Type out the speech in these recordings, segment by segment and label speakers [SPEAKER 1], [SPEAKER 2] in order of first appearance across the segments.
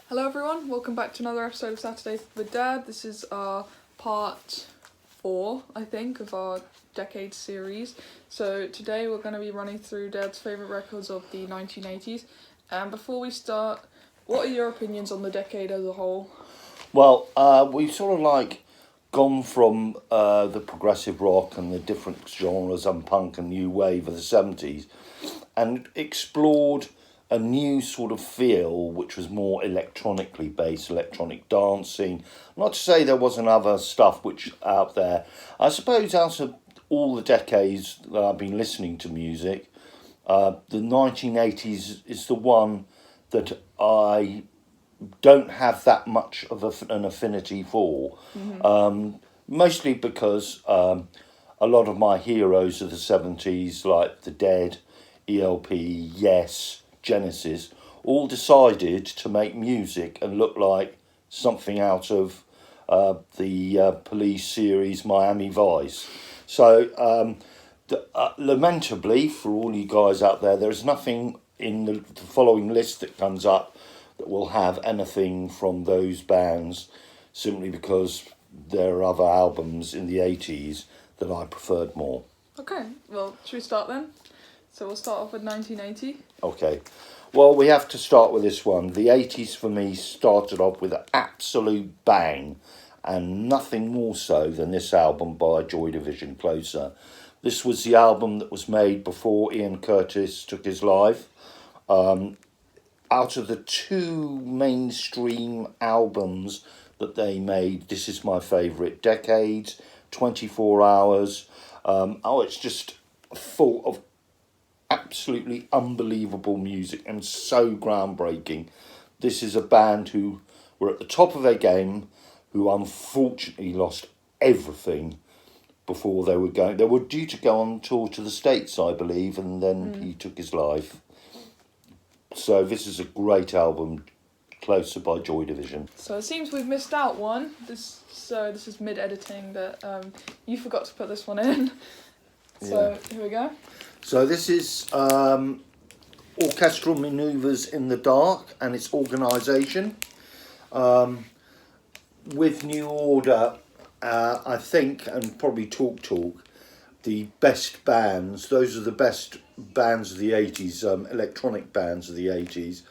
[SPEAKER 1] Hello everyone, welcome back to another episode of Saturday with Dad. This is our part 4, I think, of our decade series. So today we're going to be running through Dad's favourite records of the 1980s. And before we start, what are your opinions on the decade as a whole?
[SPEAKER 2] Well, we've sort of gone from the progressive rock and the different genres and punk and new wave of the 70s and explored a new sort of feel which was more electronically based, electronic dancing. Not to say there wasn't other stuff which out there. I suppose out of all the decades that I've been listening to music, the 1980s is the one that I don't have that much of an affinity for. Mostly because a lot of my heroes of the 70s, like The Dead, ELP, Yes, Genesis, all decided to make music and look like something out of the police series Miami Vice. So, lamentably, for all you guys out there's nothing in the following list that comes up that will have anything from those bands, simply because there are other albums in the 80s that I preferred more.
[SPEAKER 1] Okay, well, should we start then? So we'll start off with 1980.
[SPEAKER 2] Okay. Well, we have to start with this one. The 80s for me started off with an absolute bang, and nothing more so than this album by Joy Division, Closer. This was the album that was made before Ian Curtis took his life. Out of the two mainstream albums that they made, this is my favourite. Decades, 24 Hours. It's just full of absolutely unbelievable music and so groundbreaking. This is a band who were at the top of their game, who unfortunately lost everything before they were going. They were due to go on tour to the States, I believe, and then he took his life. So this is a great album, Closer by Joy Division.
[SPEAKER 1] So it seems we've missed out one. This is mid-editing, but you forgot to put this one in. So Here we go.
[SPEAKER 2] So this is Orchestral Manoeuvres in the Dark and its organisation. With New Order, I think, and probably Talk, the best bands, those are the best bands of the 80s, electronic bands of the 80s.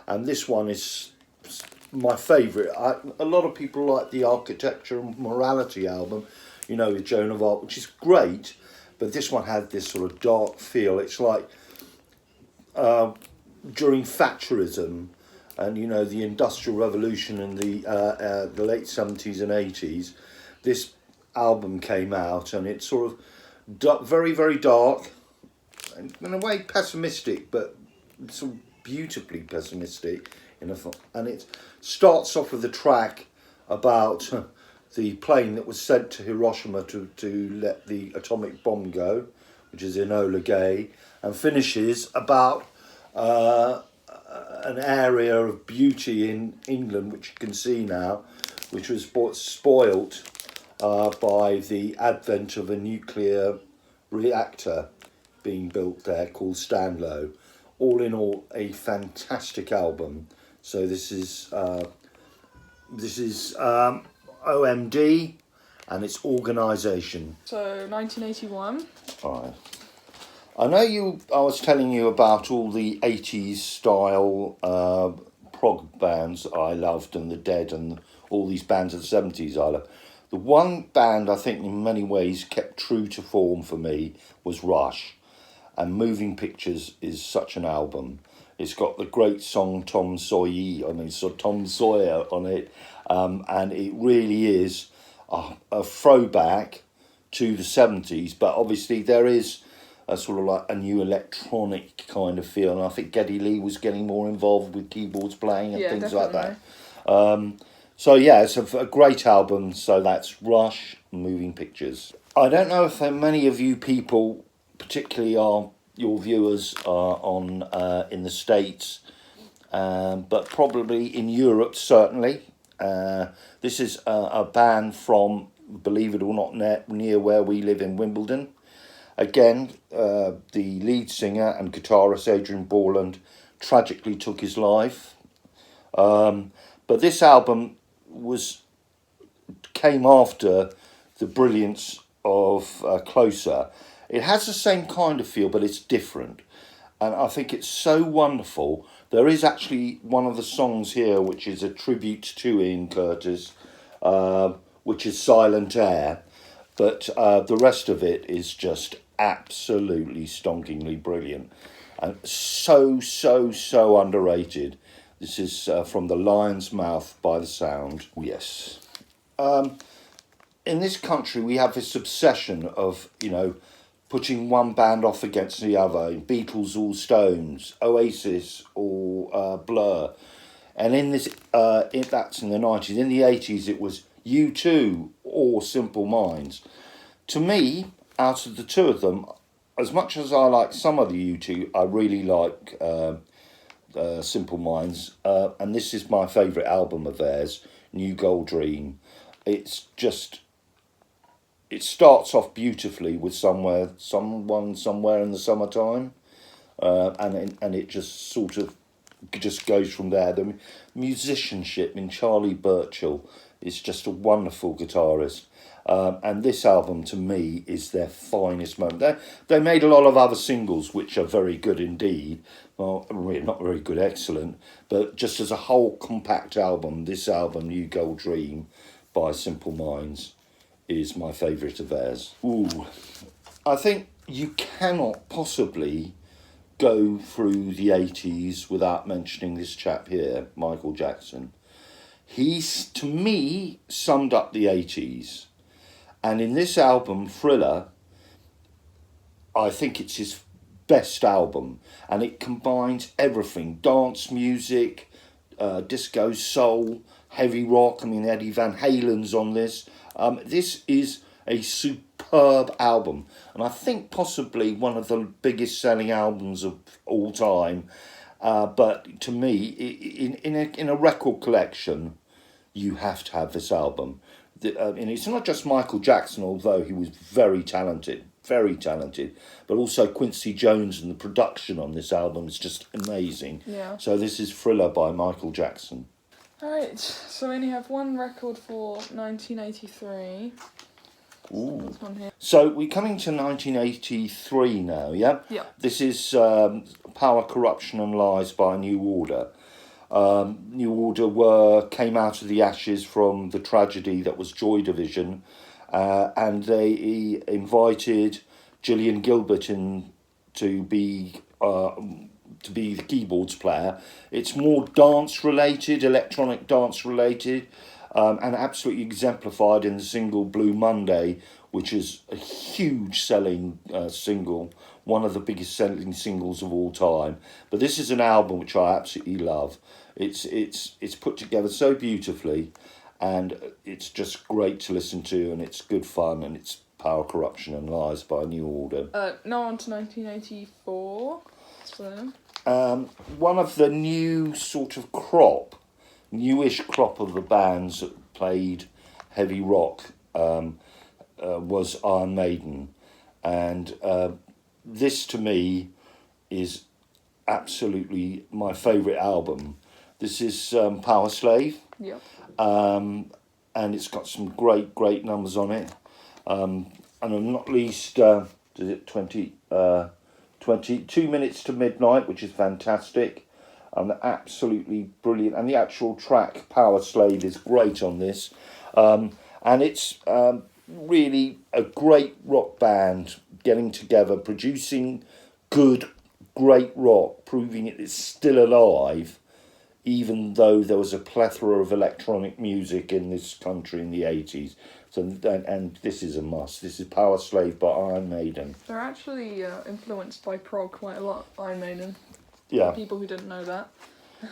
[SPEAKER 2] And this one is my favourite. A lot of people like the Architecture and Morality album, with Joan of Arc, which is great. But this one had this sort of dark feel. It's like during Thatcherism and, the Industrial Revolution in the late 70s and 80s, this album came out and it's sort of very, very dark and in a way pessimistic, but sort of beautifully pessimistic. And it starts off with a track about the plane that was sent to Hiroshima to let the atomic bomb go, which is Enola Gay, and finishes about an area of beauty in England, which you can see now, which was spoilt by the advent of a nuclear reactor being built there called Stanlow. All in all, a fantastic album. So this is OMD and its organisation.
[SPEAKER 1] So 1981.
[SPEAKER 2] Right. I was telling you about all the 80s style prog bands I loved, and The Dead and all these bands of the 70s I loved. The one band I think in many ways kept true to form for me was Rush. And Moving Pictures is such an album. It's got the great song Tom Sawyer on it. And it really is a throwback to the 70s. But obviously there is a sort of like a new electronic kind of feel. And I think Geddy Lee was getting more involved with keyboards playing and things
[SPEAKER 1] definitely.
[SPEAKER 2] like that. It's a great album. So that's Rush, Moving Pictures. I don't know if many of you people, particularly your viewers, are on in the States, but probably in Europe, certainly. This is a band from, believe it or not, near where we live in Wimbledon. Again, the lead singer and guitarist Adrian Borland tragically took his life. But this album came after the brilliance of Closer. It has the same kind of feel, but it's different. And I think it's so wonderful. There is actually one of the songs here which is a tribute to Ian Curtis, which is Silent Air. But the rest of it is just absolutely stonkingly brilliant. And so underrated. This is from The Lion's Mouth by The Sound. Yes. In this country, we have this obsession of, putting one band off against the other. Beatles or Stones, Oasis or Blur. And in this, that's in the 90s. In the 80s, it was U2 or Simple Minds. To me, out of the two of them, as much as I like some of the U2, I really like Simple Minds. And this is my favourite album of theirs, New Gold Dream. It's just... It starts off beautifully with Someone Somewhere in the Summertime, and it just sort of just goes from there. The musicianship in Charlie Burchill is just a wonderful guitarist, and this album to me is their finest moment. They made a lot of other singles which are very good indeed. Well, not very good, excellent, but just as a whole compact album, this album, New Gold Dream by Simple Minds, is my favourite of theirs. Ooh. I think you cannot possibly go through the 80s without mentioning this chap here, Michael Jackson. He's, to me, summed up the 80s. And in this album, Thriller, I think it's his best album. And it combines everything. Dance music, disco, soul, heavy rock. I mean, Eddie Van Halen's on this. This is a superb album, and I think possibly one of the biggest selling albums of all time. But to me, in a record collection, you have to have this album. And it's not just Michael Jackson, although he was very talented, but also Quincy Jones, and the production on this album is just amazing.
[SPEAKER 1] Yeah. So
[SPEAKER 2] this is Thriller by Michael Jackson.
[SPEAKER 1] Alright, so we only have one record for 1983.
[SPEAKER 2] Ooh. So we're coming to 1983 now, yeah?
[SPEAKER 1] Yeah.
[SPEAKER 2] This is Power, Corruption and Lies by New Order. New Order came out of the ashes from the tragedy that was Joy Division, and they invited Gillian Gilbert in to be the keyboards player. It's more dance related, electronic dance related, and absolutely exemplified in the single Blue Monday, which is a huge selling single, one of the biggest selling singles of all time. But this is an album which I absolutely love. It's put together so beautifully, and it's just great to listen to, and it's good fun, and it's Power, Corruption and Lies by New Order.
[SPEAKER 1] Now on to 1984. So
[SPEAKER 2] one of the new sort of newish crop of the bands that played heavy rock was Iron Maiden, and this to me is absolutely my favourite album. This is Power Slave.
[SPEAKER 1] Yep.
[SPEAKER 2] And it's got some great numbers on it, and not least, is it 22 Minutes to Midnight, which is fantastic, and absolutely brilliant. And the actual track Power Slave is great on this, and it's really a great rock band getting together, producing great rock, proving it is still alive, even though there was a plethora of electronic music in this country in the 80s. So, and this is a must. This is Power Slave by Iron Maiden.
[SPEAKER 1] They're actually influenced by prog quite a lot, Iron Maiden.
[SPEAKER 2] Yeah.
[SPEAKER 1] People who didn't know that.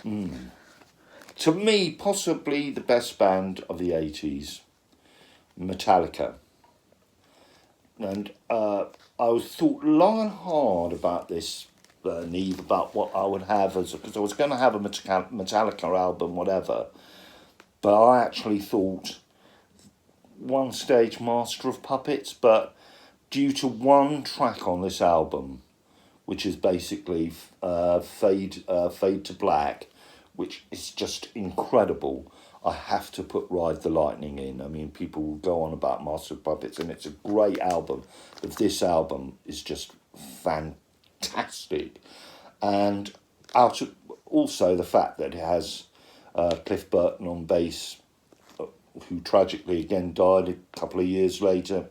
[SPEAKER 2] To me, possibly the best band of the 80s, Metallica. And I thought long and hard about this, Neve, about what I would have, because I was going to have a Metallica album, whatever. But I actually thought one stage Master of Puppets, but due to one track on this album, which is basically Fade to Black, which is just incredible, I have to put Ride the Lightning in. I mean, people will go on about Master of Puppets, and it's a great album, but this album is just fantastic. And also the fact that it has Cliff Burton on bass, who tragically again died a couple of years later.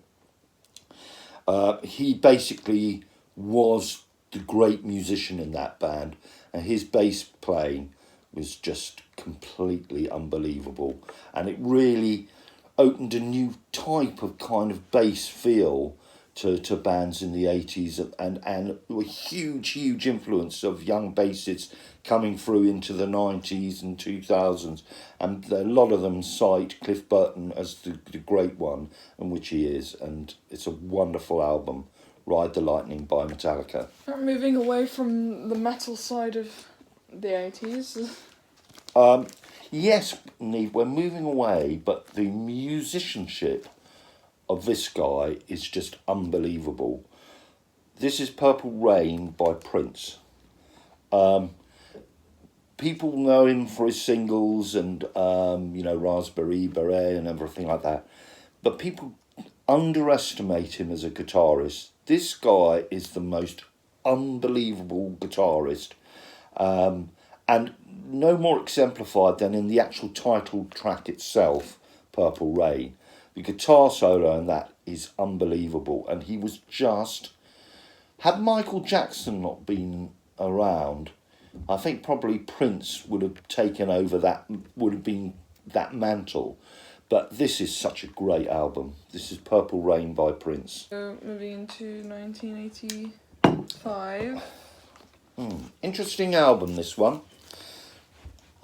[SPEAKER 2] He basically was the great musician in that band, and his bass playing was just completely unbelievable, and it really opened a new type of kind of bass feel to bands in the 80s, and a huge influence of young bassists coming through into the 90s and 2000s, and a lot of them cite Cliff Burton as the great one, and which he is, and it's a wonderful album, Ride the Lightning by Metallica.
[SPEAKER 1] Moving away from the metal side of the 80s.
[SPEAKER 2] Yes, Neve, we're moving away, but the musicianship of this guy is just unbelievable. This is Purple Rain by Prince. People know him for his singles and, Raspberry Beret and everything like that, but people underestimate him as a guitarist. This guy is the most unbelievable guitarist, and no more exemplified than in the actual title track itself, Purple Rain. The guitar solo in that is unbelievable, and he was just... Had Michael Jackson not been around, I think probably Prince would have taken over that, would have been that mantle. But this is such a great album. This is Purple Rain by Prince.
[SPEAKER 1] So moving into 1985.
[SPEAKER 2] Interesting album, this one.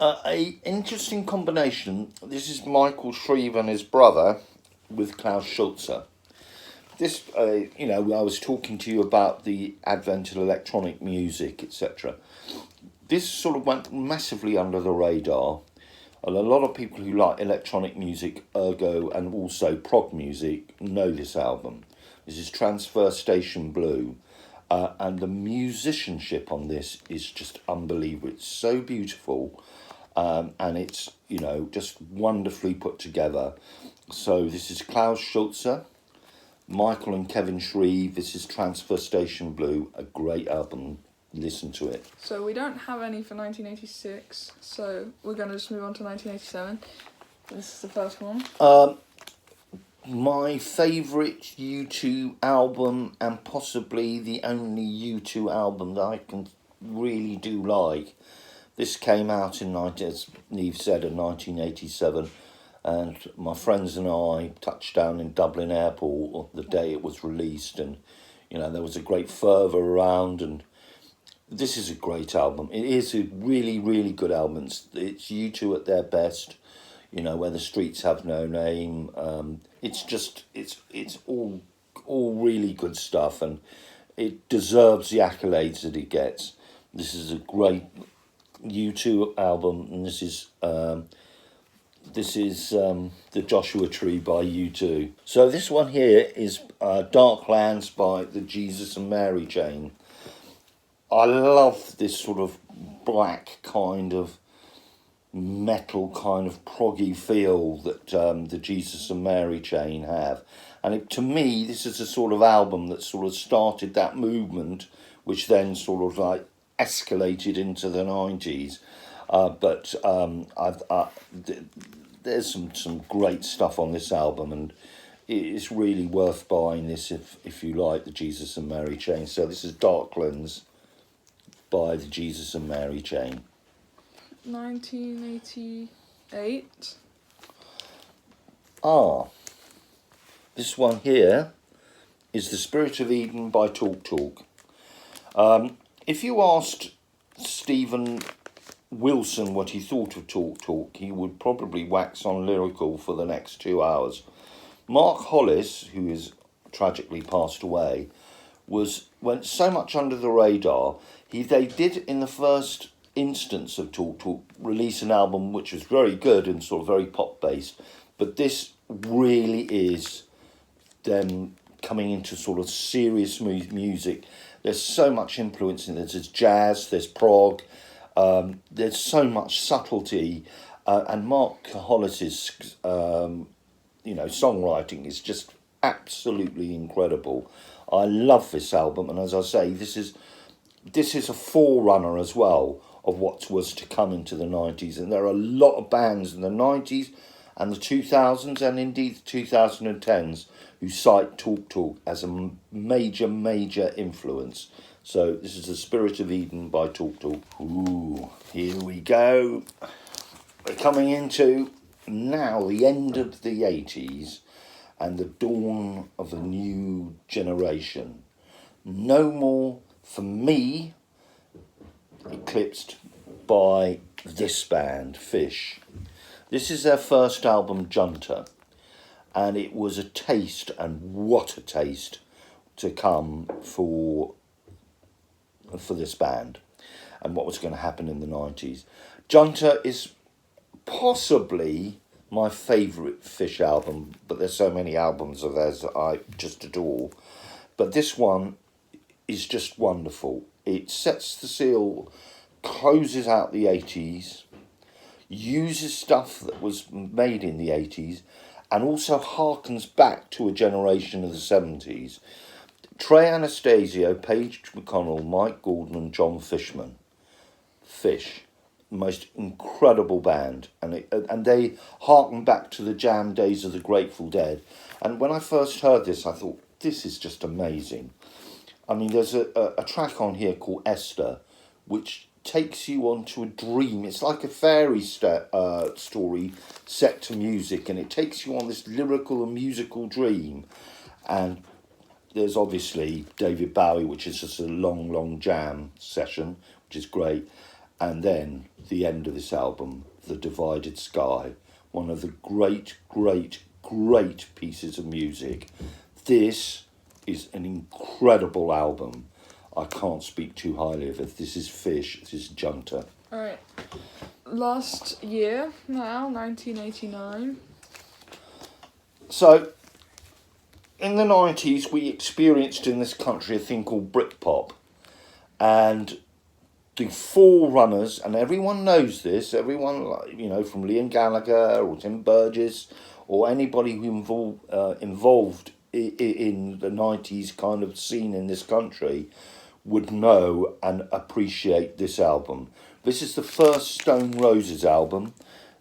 [SPEAKER 2] A interesting combination. This is Michael Shreve and his brother with Klaus Schulze. This, I was talking to you about the advent of electronic music, etc. This sort of went massively under the radar. And a lot of people who like electronic music, ergo, and also prog music know this album. This is Transfer Station Blue. And the musicianship on this is just unbelievable. It's so beautiful. And it's, just wonderfully put together. So this is Klaus Schulze, Michael and Kevin Shreve. This is Transfer Station Blue, a great album. Listen to it.
[SPEAKER 1] So we don't have any for 1986, so we're going to just move on to 1987. This is the first one.
[SPEAKER 2] My favourite U2 album, and possibly the only U2 album that I can really do like. This came out in, as Neve said, in 1987, and my friends and I touched down in Dublin Airport the day it was released, and there was a great fervour around, and this is a great album. It is a really, really good album. It's U2 at their best, Where the Streets Have No Name. It's all really good stuff, and it deserves the accolades that it gets. This is a great U2 album, and this is The Joshua Tree by U2. So this one here is Dark Lands by the Jesus and Mary Chain. I love this sort of black kind of metal kind of proggy feel that the Jesus and Mary Chain have. And to me, this is a sort of album that sort of started that movement, which then sort of like escalated into the 90s. But there's some great stuff on this album, and it's really worth buying this if you like the Jesus and Mary Chain. So this is Darklands by the Jesus and Mary Chain.
[SPEAKER 1] 1988.
[SPEAKER 2] This one here is The Spirit of Eden by Talk Talk. If you asked Stephen Wilson what he thought of Talk Talk, he would probably wax on lyrical for the next 2 hours. Mark Hollis, who is tragically passed away, went so much under the radar. They did, in the first instance of Talk Talk, release an album which was very good and sort of very pop based, but this really is them coming into sort of serious music. There's so much influence in this. There's jazz, there's prog, There's so much subtlety, and Mark Hollis's songwriting is just absolutely incredible. I love this album, and as I say, this is a forerunner as well of what was to come into the 90s. And there are a lot of bands in the 90s and the 2000s and indeed the 2010s who cite Talk Talk as a major influence. So this is The Spirit of Eden by Talk Talk. Ooh, here we go. We're coming into now the end of the 80s and the dawn of a new generation. No more, for me, eclipsed by this band, Fish. This is their first album, Junta, and it was a taste, and what a taste, to come for this band and what was going to happen in the 90s. Junta is possibly my favourite Fish album, but there's so many albums of theirs that I just adore. But this one is just wonderful. It sets the seal, closes out the 80s, uses stuff that was made in the 80s, and also harkens back to a generation of the 70s. Trey Anastasio, Paige McConnell, Mike Gordon and John Fishman. Fish. Most incredible band, and they harken back to the jam days of the Grateful Dead. And when I first heard this, I thought, this is just amazing. I mean, there's a track on here called Esther, which takes you onto a dream. It's like a fairy story set to music, and it takes you on this lyrical and musical dream. And there's obviously David Bowie, which is just a long jam session, which is great. And then the end of this album, The Divided Sky, one of the great pieces of music. This is an incredible album. I can't speak too highly of it. This is Fish, this is Junta.
[SPEAKER 1] Alright. Last year now, 1989.
[SPEAKER 2] So, in the 90s, we experienced in this country a thing called Britpop. And the forerunners, and everyone knows this, everyone, from Liam Gallagher or Tim Burgess or anybody who involved in the 90s kind of scene in this country would know and appreciate this album. This is the first Stone Roses album.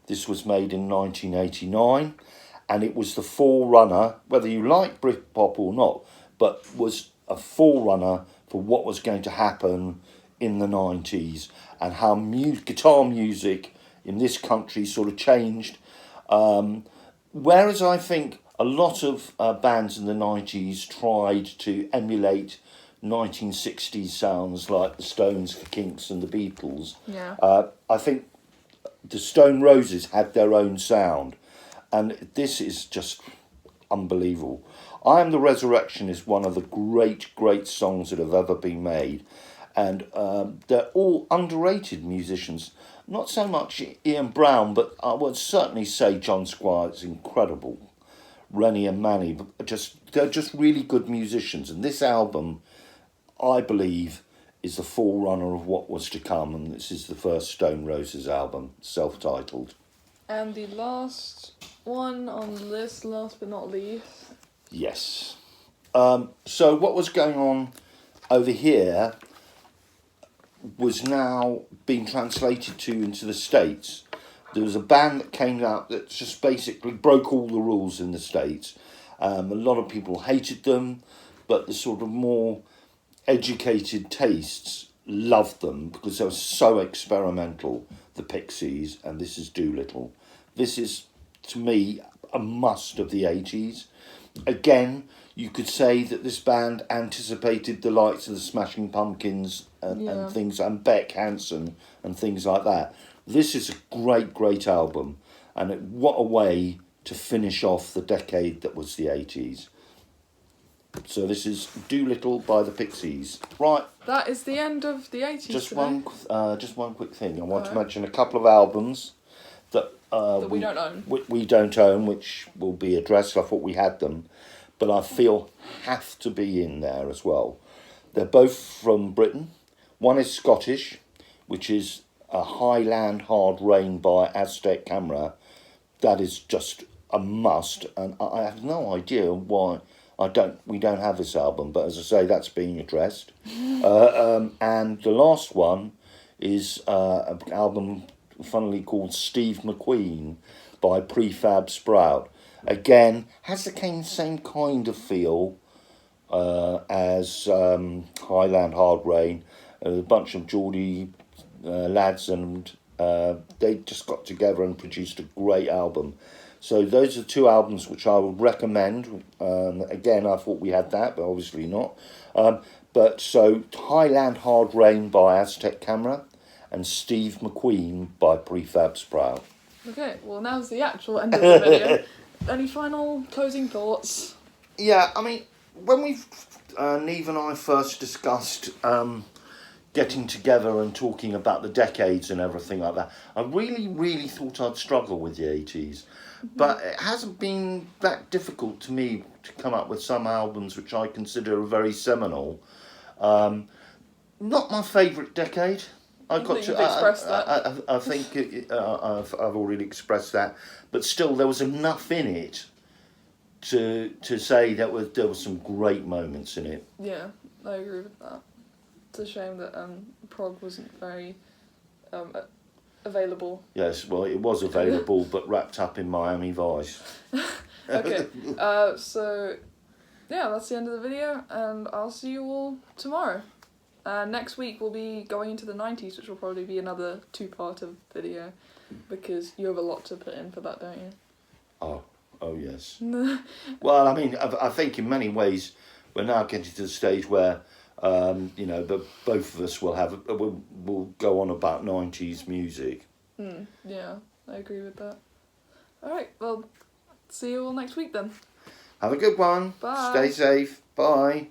[SPEAKER 2] This was made in 1989, and it was the forerunner, whether you like Britpop or not, but was a forerunner for what was going to happen in the 90s and how guitar music in this country sort of changed. Whereas I think a lot of bands in the 90s tried to emulate 1960s sounds like the Stones, the Kinks and the Beatles.
[SPEAKER 1] Yeah.
[SPEAKER 2] I think the Stone Roses had their own sound, and this is just unbelievable. I Am the Resurrection is one of the great songs that have ever been made. And they're all underrated musicians. Not so much Ian Brown, but I would certainly say John Squire's incredible. Rennie and Manny, they're just really good musicians. And this album, I believe, is the forerunner of what was to come. And this is the first Stone Roses album, self-titled.
[SPEAKER 1] And the last one on the list, last but not least.
[SPEAKER 2] Yes. So what was going on over here was now being translated into the States. There was a band that came out that just basically broke all the rules in the States. A lot of people hated them, but the sort of more educated tastes loved them because they were so experimental. The Pixies, and this is Doolittle. This is, to me, a must of the 80s. Again, you could say that this band anticipated the likes of the Smashing Pumpkins and things, and Beck Hansen and things like that. This is a great album, and what a way to finish off the decade that was the 80s. So this is Doolittle by the Pixies. Right.
[SPEAKER 1] That is the end of the 80s.
[SPEAKER 2] Just one quick thing. I want to mention a couple of albums that
[SPEAKER 1] we don't own.
[SPEAKER 2] We don't own, which will be addressed. I thought we had them, but I feel have to be in there as well. They're both from Britain. One is Scottish, which is a Highland Hard Rain by Aztec Camera, that is just a must. And I have no idea why we don't have this album, but as I say, that's being addressed. And the last one is an album funnily called Steve McQueen by Prefab Sprout. Again, has the same kind of feel as Highland Hard Rain. A bunch of Geordie lads, and they just got together and produced a great album. So those are two albums which I would recommend. Again, I thought we had that, but obviously not. But so Highland Hard Rain by Aztec Camera and Steve McQueen by Prefab Sprout.
[SPEAKER 1] Okay, well now's the actual end of the video. Any final closing thoughts?
[SPEAKER 2] Yeah, I mean, when Neve and I first discussed getting together and talking about the decades and everything like that, I really thought I'd struggle with the 80s. But it hasn't been that difficult to me to come up with some albums which I consider very seminal. Not my favourite decade. I think I've already expressed that, but still there was enough in it to say that there was some great moments in it.
[SPEAKER 1] Yeah, I agree with that. It's a shame that Prog wasn't very available.
[SPEAKER 2] Yes, well, it was available, but wrapped up in Miami Vice.
[SPEAKER 1] Okay, so yeah, that's the end of the video, and I'll see you all tomorrow. Next week we'll be going into the 90s, which will probably be another two-parter video, because you have a lot to put in for that, don't you?
[SPEAKER 2] Oh yes. Well, I mean, I think in many ways we're now getting to the stage where both of us will go on about 90s music.
[SPEAKER 1] Yeah, I agree with that. All right, well, see you all next week then.
[SPEAKER 2] Have a good one.
[SPEAKER 1] Bye.
[SPEAKER 2] Stay safe. Bye.